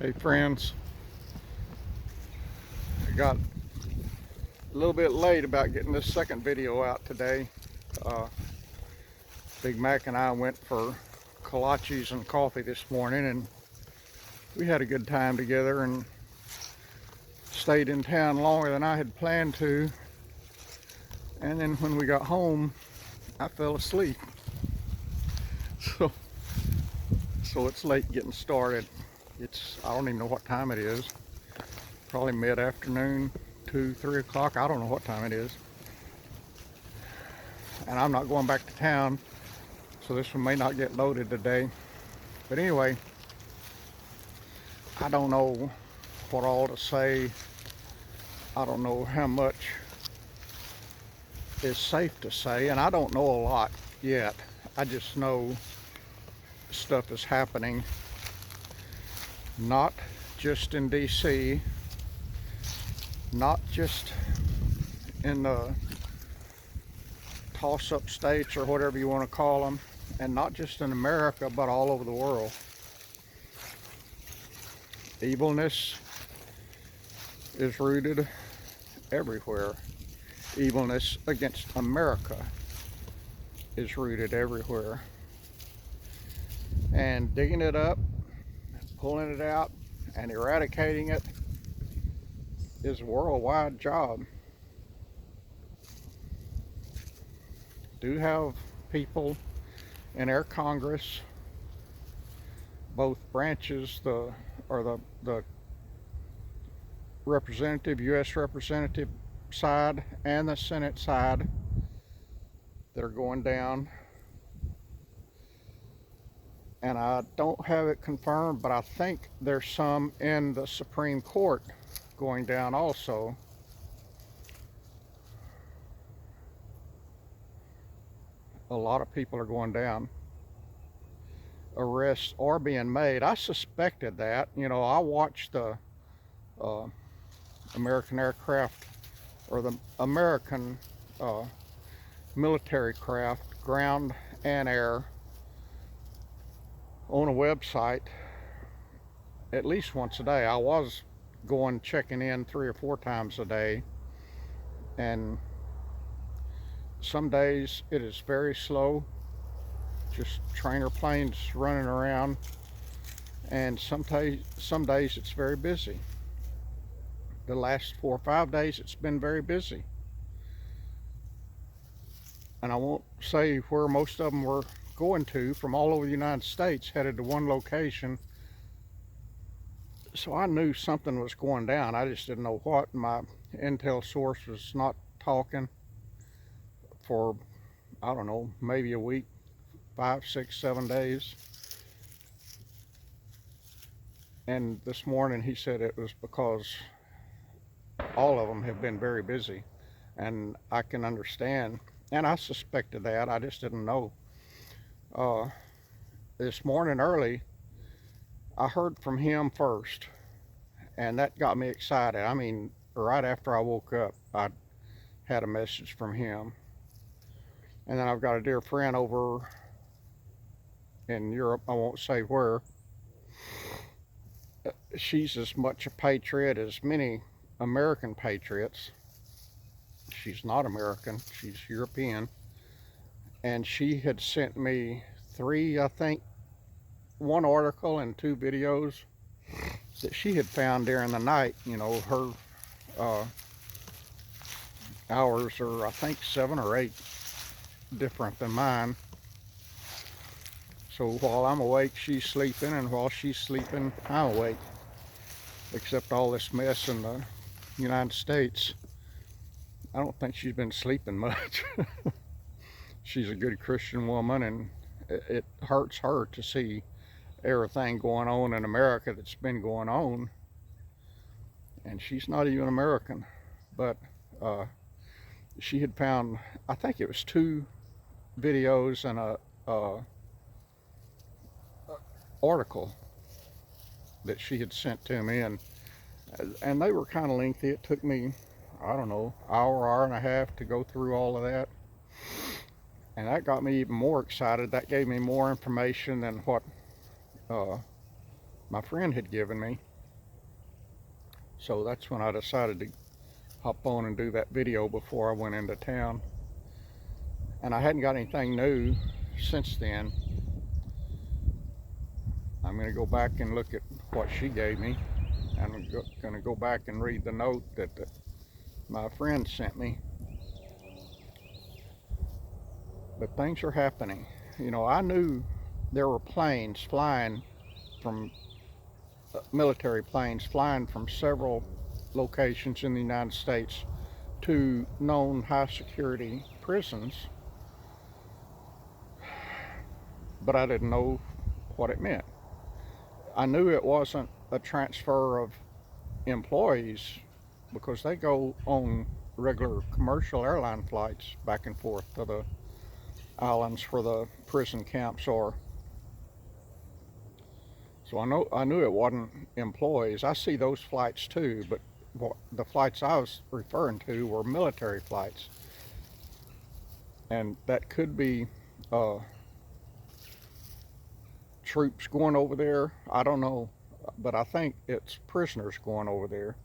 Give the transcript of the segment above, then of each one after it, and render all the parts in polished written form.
Hey friends, I got a little bit late about getting this second video out today. Uh, Big Mac and I went for kolaches and coffee this morning, and we had a good time together and stayed in town longer than I had planned to. And then when we got home, I fell asleep. So it's late getting started. I don't even know what time it is. Probably mid-afternoon, 2, 3 o'clock. I don't know what time it is. And I'm not going back to town, so this one may not get loaded today. But anyway, I don't know what all to say. I don't know how much is safe to say, and I don't know a lot yet. I just know stuff is happening, not just in DC, not just in the toss-up states or whatever you want to call them, and not just in America, but all over the world. Evilness is rooted everywhere. Evilness against America is rooted everywhere. And digging it up, pulling it out, and eradicating it is a worldwide job. Do have people in our Congress, both branches, the representative, U.S. representative side and the Senate side, that are going down. And I don't have it confirmed, but I think there's some in the Supreme Court going down also. A lot of people are going down. Arrests are being made. I suspected that. You know, I watched the American aircraft, or the American military craft, ground and air, on a website at least once a day. I was checking in 3 or 4 times a day, and some days it is very slow, just trainer planes running around, and some days it's very busy. The last 4 or 5 days it's been very busy, and I won't say where most of them were going to, from all over the United States, headed to one location. So I knew something was going down. I just didn't know what. My intel source was not talking for, I don't know, maybe a week, 5, 6, 7 days. And this morning he said it was because all of them have been very busy. And I can understand, and I suspected that, I just didn't know. This morning early, I heard from him first, and that got me excited. I mean, right after I woke up, I had a message from him. And then I've got a dear friend over in Europe, I won't say where. She's as much a patriot as many American patriots. She's not American, she's European. And she had sent me 3, I think, 1 article and 2 videos that she had found during the night. You know, her hours are, I think, 7 or 8 different than mine. So while I'm awake, she's sleeping, and while she's sleeping, I'm awake. Except all this mess in the United States, I don't think she's been sleeping much. She's a good Christian woman, and it hurts her to see everything going on in America that's been going on. And she's not even American. But she had found, I think it was 2 videos and a article that she had sent to me, and they were kind of lengthy. It took me, I don't know, hour and a half to go through all of that. And that got me even more excited. That gave me more information than what my friend had given me. So that's when I decided to hop on and do that video before I went into town. And I hadn't got anything new since then. I'm going to go back and look at what she gave me. And I'm going to go back and read the note that my friend sent me. But things are happening. You know, I knew there were planes flying from, military planes flying from several locations in the United States to known high security prisons, but I didn't know what it meant. I knew it wasn't a transfer of employees because they go on regular commercial airline flights back and forth to the islands where the prison camps are. So I knew it wasn't employees. I see those flights too, but the flights I was referring to were military flights, and that could be troops going over there. I don't know, but I think it's prisoners going over there,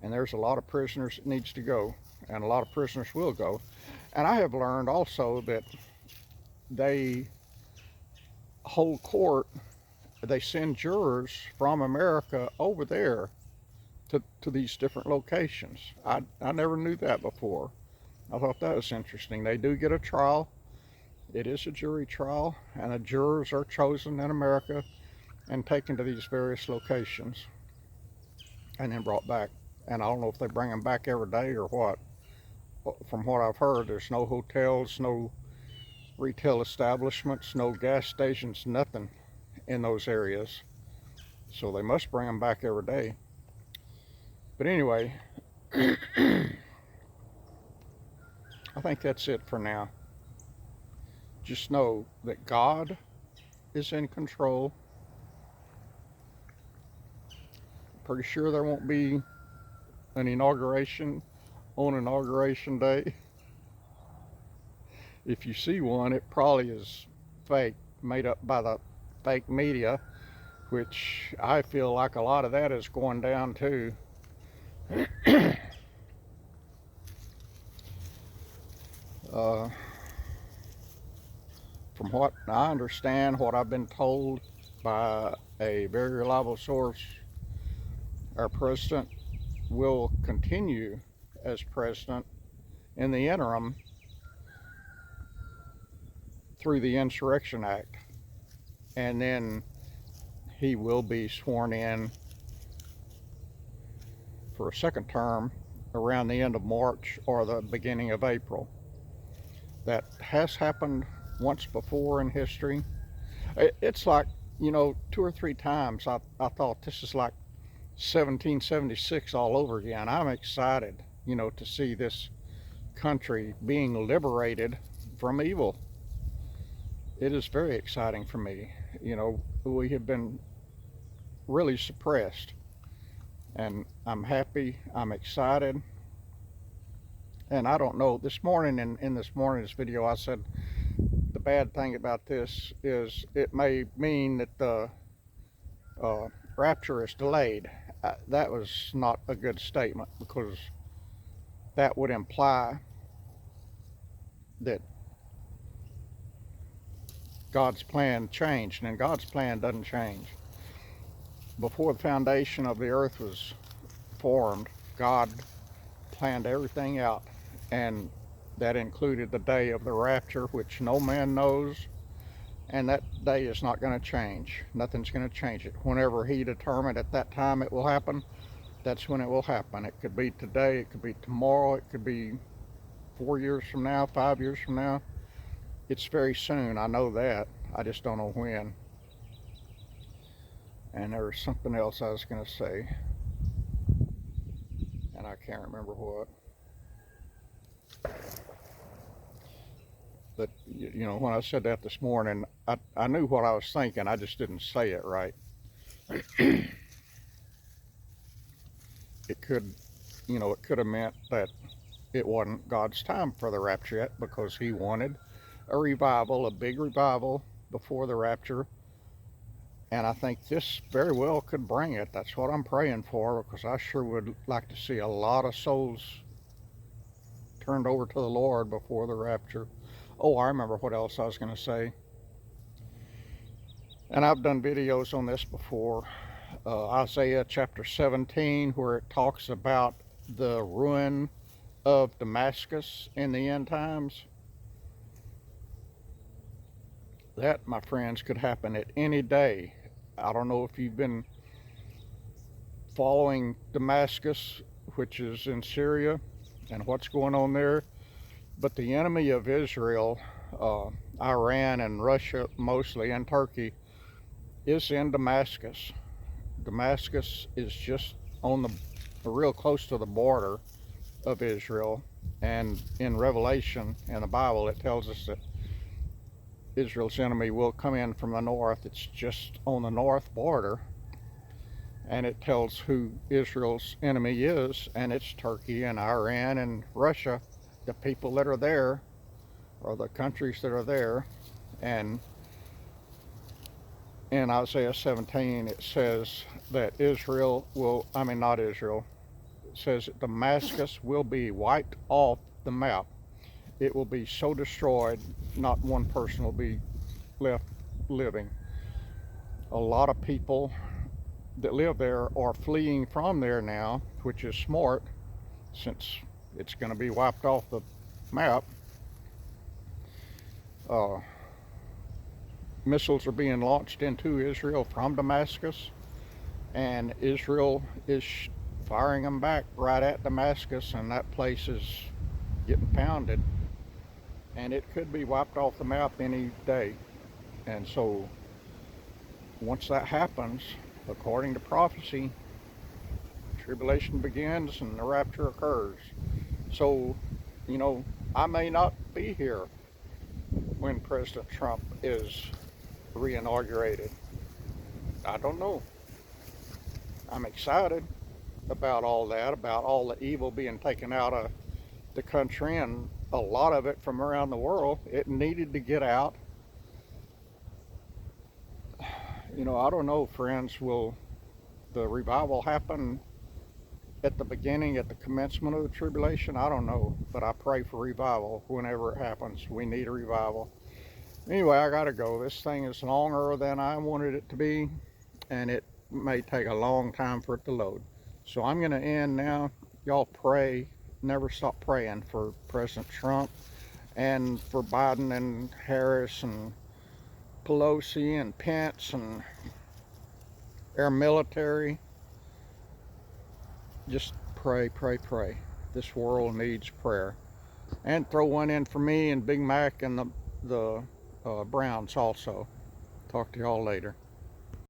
and there's a lot of prisoners that needs to go, and a lot of prisoners will go. And I have learned also that they hold court, they send jurors from America over there to these different locations. I never knew that before. I thought that was interesting. They do get a trial. It is a jury trial, and the jurors are chosen in America and taken to these various locations and then brought back. And I don't know if they bring them back every day or what. From what I've heard, there's no hotels, no retail establishments, no gas stations, nothing in those areas. So they must bring them back every day. But anyway, I think that's it for now. Just know that God is in control. Pretty sure there won't be an inauguration on Inauguration Day. If you see one, it probably is fake, made up by the fake media, which I feel like a lot of that is going down too. From what I understand, what I've been told by a very reliable source, our president will continue as president in the interim through the Insurrection Act, and then he will be sworn in for a second term around the end of March or the beginning of April. That has happened once before in history. It's like, you know, 2 or 3 times I thought this is like 1776 all over again. I'm excited, you know, to see this country being liberated from evil. It is very exciting for me. You know, we have been really suppressed, and I'm happy, I'm excited. And I don't know, this morning in this morning's video I said the bad thing about this is it may mean that the rapture is delayed. That was not a good statement, because that would imply that God's plan changed, and God's plan doesn't change. Before the foundation of the earth was formed, God planned everything out, and that included the day of the rapture, which no man knows, and that day is not going to change. Nothing's going to change it. Whenever he determined at that time it will happen, that's when it will happen. It could be today, it could be tomorrow, it could be 4 years from now, 5 years from now. It's very soon, I know that. I just don't know when. And there was something else I was going to say, and I can't remember what. But, you know, when I said that this morning, I knew what I was thinking, I just didn't say it right. It could, you know, it could have meant that it wasn't God's time for the rapture yet, because he wanted a revival, a big revival before the rapture. And I think this very well could bring it. That's what I'm praying for, because I sure would like to see a lot of souls turned over to the Lord before the rapture. Oh, I remember what else I was going to say. And I've done videos on this before. Isaiah chapter 17, where it talks about the ruin of Damascus in the end times. That, my friends, could happen at any day. I don't know if you've been following Damascus, which is in Syria, and what's going on there, but the enemy of Israel, Iran and Russia mostly, and Turkey, is in Damascus. Damascus is just on the real close to the border of Israel, and in Revelation in the Bible it tells us that Israel's enemy will come in from the north. It's just on the north border, and it tells who Israel's enemy is, and it's Turkey and Iran and Russia, the people that are there, or the countries that are there. And in Isaiah 17 it says that Israel will, not Israel, it says that Damascus will be wiped off the map. It will be so destroyed, not one person will be left living. A lot of people that live there are fleeing from there now, which is smart since it's going to be wiped off the map. Missiles are being launched into Israel from Damascus, and Israel is firing them back right at Damascus, and that place is getting pounded, and it could be wiped off the map any day. And so once that happens, according to prophecy, tribulation begins and the rapture occurs. So, I may not be here when President Trump is re-inaugurated. I don't know. I'm excited about all that, about all the evil being taken out of the country, and a lot of it from around the world. It needed to get out. I don't know, friends, will the revival happen at the beginning, at the commencement of the tribulation? I don't know, but I pray for revival whenever it happens. We need a revival. Anyway, I gotta go. This thing is longer than I wanted it to be, and it may take a long time for it to load. So I'm gonna end now. Y'all pray, never stop praying for President Trump and for Biden and Harris and Pelosi and Pence and our military. Just pray, pray, pray. This world needs prayer. And throw one in for me and Big Mac and the Browns also. Talk to y'all later.